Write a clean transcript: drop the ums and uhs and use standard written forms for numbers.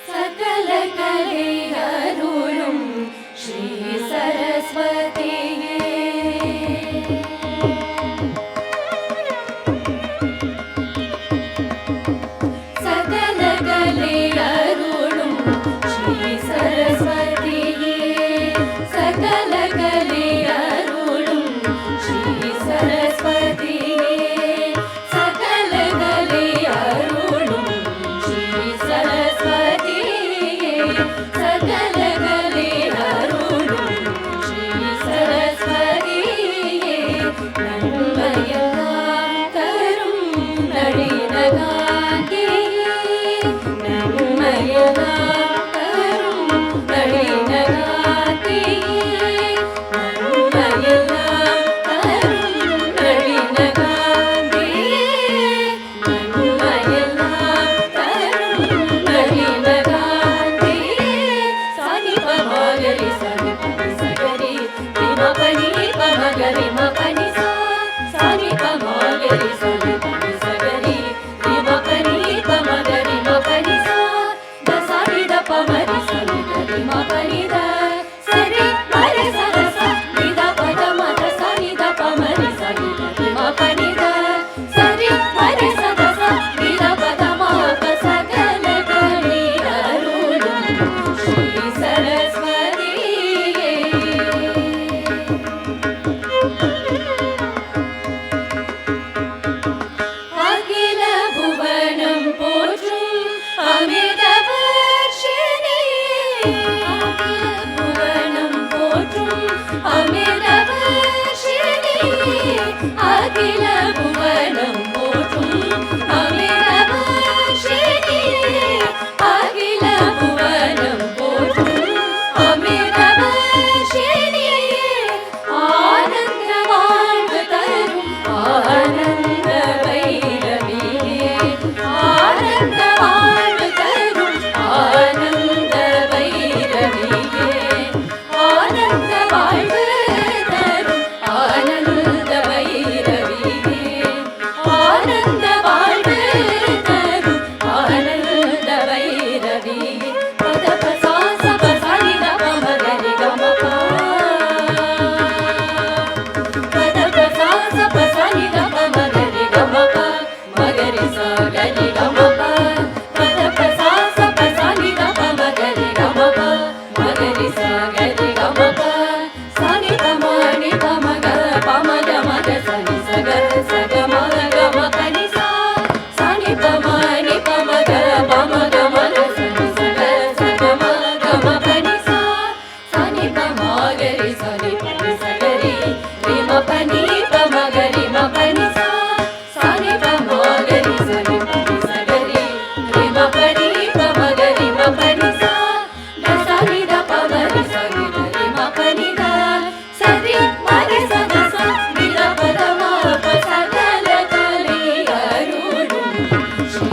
சகல கலையருளும் ஸ்ரீ சரஸ்வதியே. சகல கலையருளும் ஸ்ரீ சரஸ்வதியே. சகல கலையருளும் ஸ்ரீ சரஸ்வதியே. சகல கலையருளும் ஸ்ரீ சரஸ்வதியே. சகல கலையருளும் ஸ்ரீ சரஸ்வதியே. நன்மையெல்லாம் தரும் நளினகாந்தியே. நன்மையெல்லாம் தரும் நளினகாந்தியே. நன்மையெல்லாம் தரும் நளினகாந்தியே. நன்மையெல்லாம் தரும் நளினகாந்தியே. சானி பமகரி சானி பனி சகரி ரிம பனி பமகரி ம பனி சா. சானி பமகரி சானி பனி சகரி ரிம பனி பமகரி ம பனி சா. த சானி த பமரி சானி த ரிம பனி த சரி மரி சத சா நி த பத ம த சானி த பமரி சானி த ரிம பனி த சரி மரி சத சா நி த பத ம ப சகல கலையருளும் ஸ்ரீ சரஸ்வதியே. அகில புவனம் போற்றும் அமிர்தவர்ஷினியே. அகில புவனம் போற்றும் அமிர்தவர்ஷினியே. அகில புவனம் போற்றும் அமிர்தவர்ஷினியே. அகில புவனம் போற்றும் அமிர்தவர்ஷினியே. ஆனந்த வாழ்வு தரும் ஆனந்த வைரவியே. ஆனந்த வாழ்வு தரும் ஆனந்த வைரவியே. ஆனந்த வாழ்வு தரும் ஆனந்த வைரவியே. ஆனந்த வாழ்வு தரும் ஆனந்த வைரவியே. பத பசா சப சனி த பமகரி கம பா. பத பசா சப சனி த பமகரி கம பா. மகரி சா கரி கம பா. பத பசா சப சனி த பமகரி கம பா. மகரி சா கரி கம பா. சனி பம நி பமக பமக மக சனி சக சக மக கம பனி சா. சனி பம நி பமக பமக மக சனி சக சக மக கம பனி சா. சனி பமகரி சனி பனி சகரி ரிம பனி பமகரி ம பனி சா. சனி பமகரி சனி பனி சகரி ரிம பனி பமகரி ம பனி சா. த சனி த பமரி சனி த ரிம பனி த சரி மரி சத சா நி த பத ம ப சகல கலையருளும் ஸ்ரீ